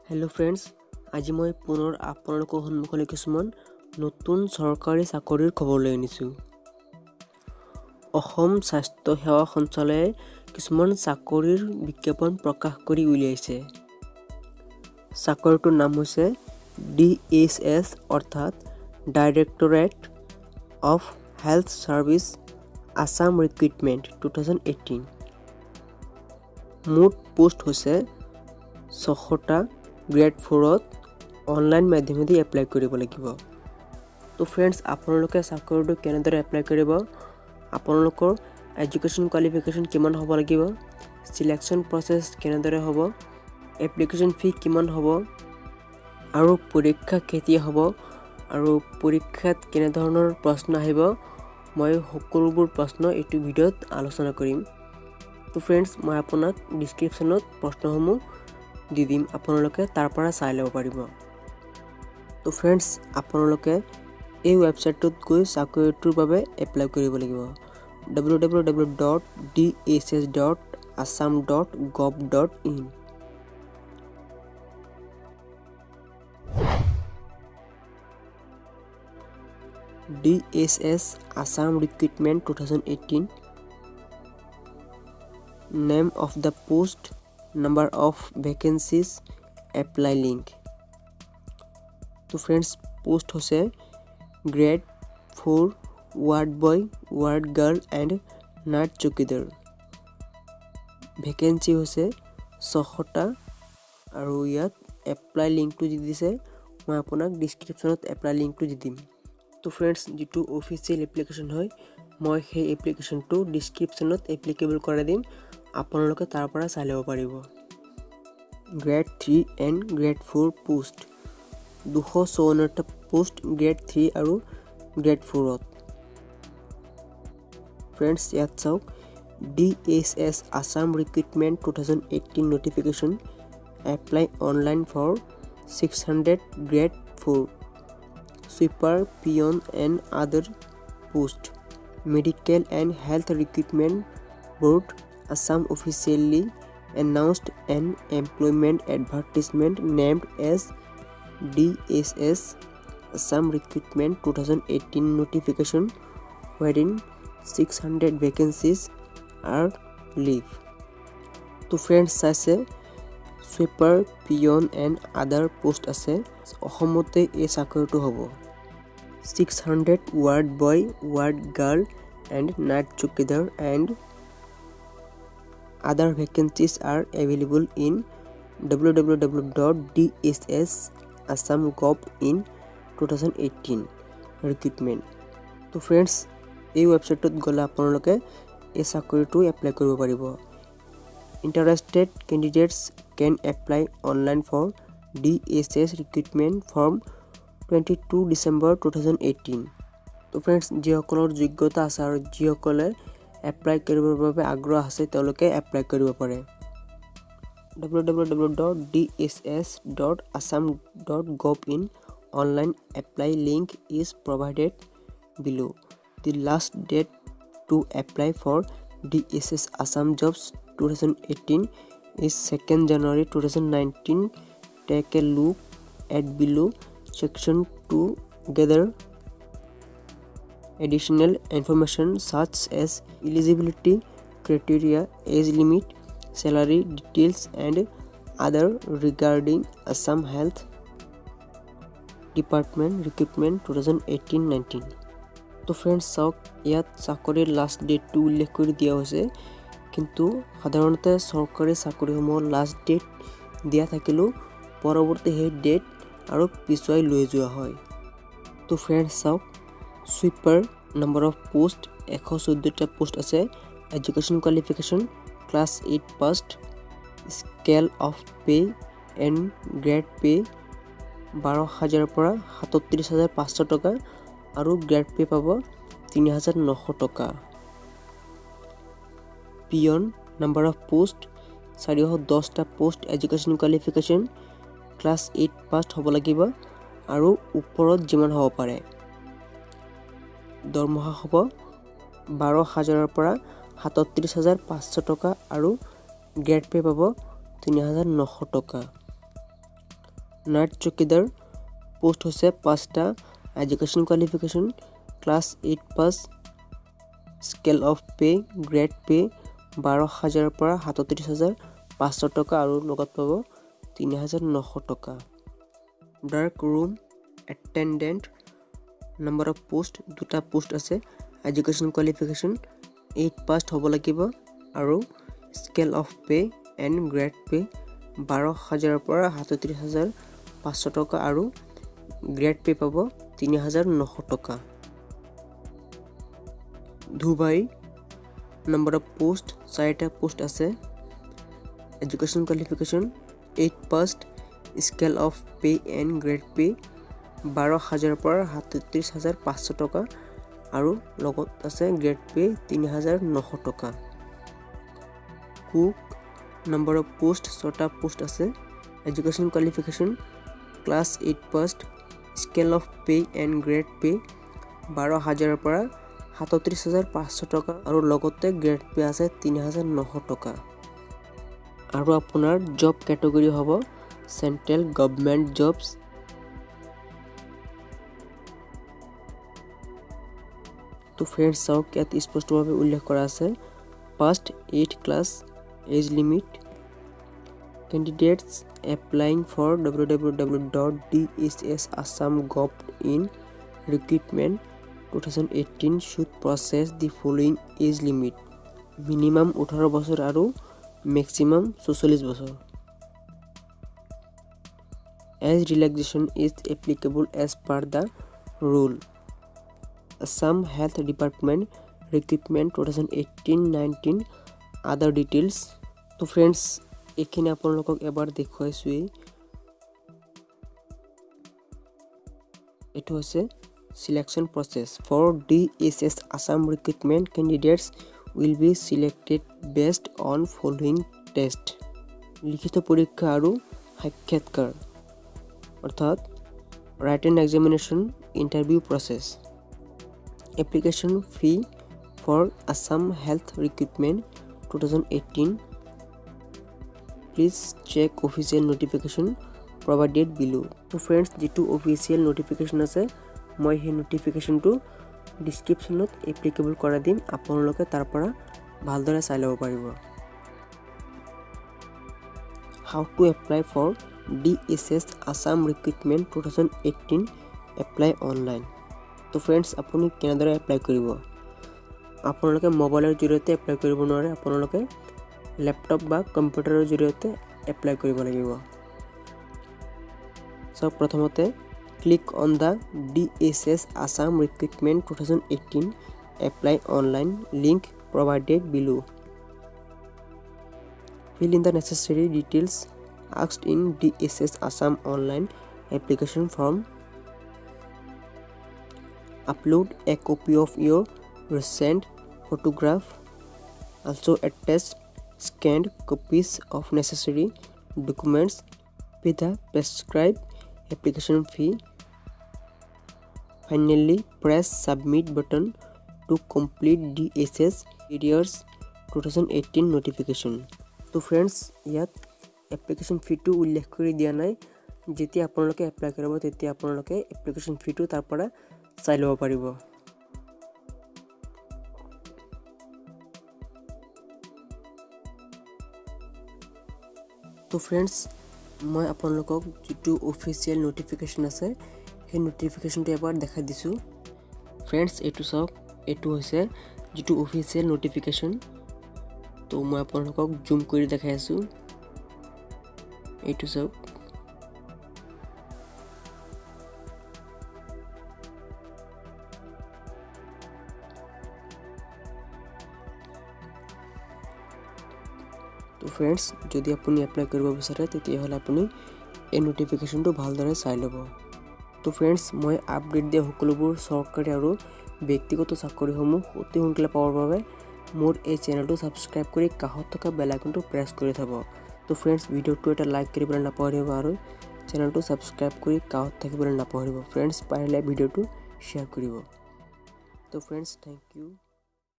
Hello' friends, আজি মই পুনৰ আপোনালোকৰ সন্মুখলৈ কিছুমান নতুন চৰকাৰী চাকৰিৰ খবৰ লৈ আনিছোঁ। অসম স্বাস্থ্য সেৱা সঞ্চালয়ে কিছুমান চাকৰিৰ বিজ্ঞাপন প্ৰকাশ কৰি উলিয়াইছে। চাকৰিটোৰ নাম হৈছে DHS অৰ্থাৎ directorate of health service Assam recruitment 2018। মুঠ পোষ্ট হৈছে 600টা। গ্ৰেড 4ত অনলাইন মাধ্যমেদি এপ্লাই কৰিব লাগিব। তো ফ্ৰেণ্ডছ, আপোনালোকে চাকৰিটো কেনেদৰে এপ্লাই কৰিব, আপোনালোকৰ এডুকেশ্যন কোৱালিফিকেশ্যন কিমান হ'ব লাগিব, চিলেকশ্যন প্ৰচেছ কেনেদৰে হ'ব, এপ্লিকেশ্যন ফি কিমান হ'ব, আৰু পৰীক্ষা কেতিয়া হ'ব, আৰু পৰীক্ষাত কেনেধৰণৰ প্ৰশ্ন আহিব, মই সকলোবোৰ প্ৰশ্ন এইটো ভিডিঅ'ত আলোচনা কৰিম। তো ফ্ৰেণ্ডছ, মই আপোনাক ডিছক্ৰিপশ্যনত প্ৰশ্নসমূহ দি দিম, আপোনালোকে তাৰ পৰা চাই ল'ব পাৰিব। তো ফ্ৰেণ্ডছ, আপোনালোকে এই ৱেবছাইটটোত গৈ চাকৰিটোৰ বাবে এপ্লাই কৰিব লাগিব। www.dhs.assam.gov.in। DHS Assam Recruitment 2018. Name of the post, number of vacancies, apply link. तो फ्रेंड्स, पोस्ट होसे grade 4 ward boy, ward girl and night चौकीदार। ভেকেন্সি হৈছে 600টা আৰু ইয়াত এপ্লাই লিংকটো দি দিছে, মই আপোনাক ডিছক্ৰিপশ্যনত এপ্লাই লিংকটো দি দিম। তো ফ্ৰেণ্ডছ, যিটো অফিচিয়েল এপ্লিকেশ্যন হয়, মই সেই এপ্লিকেশ্যনটো ডিছক্ৰিপশ্যনত এপ্লিকেবল কৰাই দিম, আপোনালোকে তাৰ পৰা চাই ল'ব পাৰিব। গ্ৰেড 3 এণ্ড গ্ৰেড 4 পোষ্ট 254টা পোষ্ট গ্ৰেড 3 আৰু গ্ৰেড 4ত। ফ্ৰেণ্ডছ, ইয়াত চাওক, DHS Assam Recruitment 2018 notification, apply online for 600 grade 4 sweeper, peon and other post. Medical and Health Recruitment Board Assam officially announced an employment advertisement named as DHS Assam Recruitment 2018 notification, wherein 600 vacancies are live. তো friends, চাইছে sweeper, peon and other post আছে। অসমতে এই চাকৰিটো হ'ব। 600 ward boy, ward girl and night chowkidar and other vacancies are available in www.dhs.assam.gov.in 2018 recruitment. তো friends, এই ৱেবছাইটটোত গ'লে আপোনালোকে এই চাকৰিটো এপ্লাই কৰিব পাৰিব। Interested candidates can apply online for DHS recruitment form 22 December 2018। তো ফ্ৰেণ্ডছ, যিসকলৰ যোগ্যতা আছে আৰু যিসকলে এপ্লাই কৰিবৰ বাবে আগ্ৰহ আছে, তেওঁলোকে এপ্লাই কৰিব পাৰে। www.dhs.assam.gov.in online apply link is provided below. The last date to apply for DHS Assam Jobs 2018 is 2nd January 2019. Take a look at below section to gather additional information such as eligibility criteria, age limit, salary details and other regarding Assam Health Department Recruitment 2018-19. তো friends, চাওক, ইয়াত চাকৰিৰ last ডেটটো উল্লেখ কৰি দিয়া হৈছে, কিন্তু সাধাৰণতে চৰকাৰী চাকৰিসমূহৰ লাষ্ট ডেট দিয়া থাকিলেও পৰৱৰ্তী সেই ডেট আৰু পিছুৱাই লৈ যোৱা হয়। তো ফ্ৰেণ্ডছ, চাওক, সুইপাৰ নাম্বাৰ অফ পোষ্ট 114টা পোষ্ট আছে। Education qualification class 8 passed. Scale of pay and grade pay 12,000 পৰা 37,500 টকা আৰু গ্ৰেড পে পাব 3,900 টকা। পিয়ন নাম্বাৰ অফ পোষ্ট 410টা post. Education qualification class 8 passed হ'ব লাগিব আৰু ওপৰত যিমান হ'ব পাৰে। দৰমহা হ'ব 12,000 পৰা 37,500 টকা আৰু গ্ৰেড পে পাব 3,900 টকা। নাইট চকীদাৰ পোষ্ট হৈছে 5টা। Education qualification class 8 pass. Scale of pay grade pay 12,000 পৰা 37,500 টকা আৰু লগত পাব 3,900 টকা। Dark room attendant number of post 2টা পোষ্ট আছে। এডুকেশ্যন কোৱালিফিকেশ্যন 8 পাছ হ'ব লাগিব আৰু scale of pay and grade pay 12,000 পৰা 37,500 টকা আৰু গ্ৰেড পে পাব 3,900 টকা। ধুবাৰী নম্বৰ অফ পোষ্ট 4টা পোষ্ট আছে। Education qualification 8 pass. Scale of pay and grade pay 12,000 পৰা 37,500 টকা আৰু লগত আছে গ্ৰেড পে 3,900 টকা। কুক নম্বৰ অফ পোষ্ট 6টা পোষ্ট আছে। Education qualification class 8 pass. Scale of pay and grade pay 12,000 পৰা 37,500 টকা আৰু লগতে গ্ৰেড পে আছে 3,900 টকা। আৰু আপোনাৰ জব কেটেগৰী হ'ব চেণ্ট্ৰেল গভৰ্ণমেণ্ট জবছ। তো ফ্ৰেণ্ডছ চাওক, ইয়াত স্পষ্টভাৱে উল্লেখ কৰা আছে passed 8 class age limit. Candidates applying for www.dssassamgov.in recruitment 2018 should process the following age limit: minimum 18 বছৰ আৰু মেক্সিমাম 44 বছৰ। As relaxation is applicable as per the rule. Assam Health Department Recruitment 2018-19 other details. তো friends এইখিনি আপোনালোকক এবাৰ দেখুৱাইছোৱেই। এইটো হৈছে selection process for DSS Assam recruitment. Candidates will be selected based on following test: লিখিত পৰীক্ষা আৰু সাক্ষাৎকাৰ অৰ্থাৎ written examination, interview process. Application fee for Assam Health Recruitment 2018. Please check official notification provided below. তো ফ্ৰেণ্ডছ যিটো official notification আছে মই সেই নটিফিকেশ্যনটো ডিছক্ৰিপশ্যনত এপ্লিকেবল কৰাই দিম, আপোনালোকে তাৰ পৰা ভালদৰে চাই ল'ব পাৰিব। How to apply for DSS Assam Recruitment 2018 apply online. তো ফ্ৰেণ্ডছ আপুনি কেনেদৰে এপ্লাই কৰিব? আপোনালোকে মোবাইলৰ জৰিয়তে এপ্লাই কৰিব নোৱাৰে, আপোনালোকে লেপটপ বা কম্পিউটাৰৰ জৰিয়তে এপ্লাই কৰিব লাগিব। সব প্ৰথমতে click on the DSS Assam Recruitment 2018 apply online link provided below. Fill in the necessary details asked in DSS Assam online application form. Upload a copy of your recent photograph. Also attach scanned copies of necessary documents. Pay the prescribed application fee. Finally, press submit button to complete DSS Careers 2018 notification. তো friends ইয়াত application ফিটো উল্লেখ কৰি দিয়া নাই। যেতিয়া আপোনালোকে apply কৰিব তেতিয়া আপোনালোকে এপ্লিকেশ্যন ফিটো তাৰ পৰা চাই ল'ব পাৰিব। তো ফ্ৰেণ্ডছ মই আপোনালোকক যিটো অফিচিয়েল নটিফিকেশ্যন আছে সেই নটিফিকেশ্যনটো এবাৰ দেখাই দিছোঁ। ফ্ৰেণ্ডছ এইটো চাওক, এইটো হৈছে যিটো অফিচিয়েল নটিফিকেশ্যন। তো মই আপোনালোকক জুম কৰি দেখাই আছোঁ। এইটো চাওক, তো ফ্ৰেণ্ডছ যদি আপুনি এপ্লাই কৰিব বিচাৰে তেতিয়াহ'লে আপুনি এই নটিফিকেশ্যনটো ভালদৰে চাই ল'ব। তো ফ্ৰেণ্ডছ মই আপডেট দিয়া সকলোবোৰ চৰকাৰী আৰু ব্যক্তিগত চাকৰিসমূহ অতি সোনকালে পাবৰ বাবে মোৰ এই চেনেলটো ছাবস্ক্ৰাইব কৰি কাষত থকা বেল আইকনটো প্ৰেছ কৰি থ'ব। তো ফ্ৰেণ্ডছ ভিডিঅ'টো এটা লাইক কৰিবলৈ নাপাহৰিব আৰু চেনেলটো ছাবস্ক্ৰাইব কৰি কাষত থাকিবলৈ নাপাহৰিব। ফ্ৰেণ্ডছ পাৰিলে ভিডিঅ'টো শ্বেয়াৰ কৰিব। তো ফ্ৰেণ্ডছ থেংক ইউ।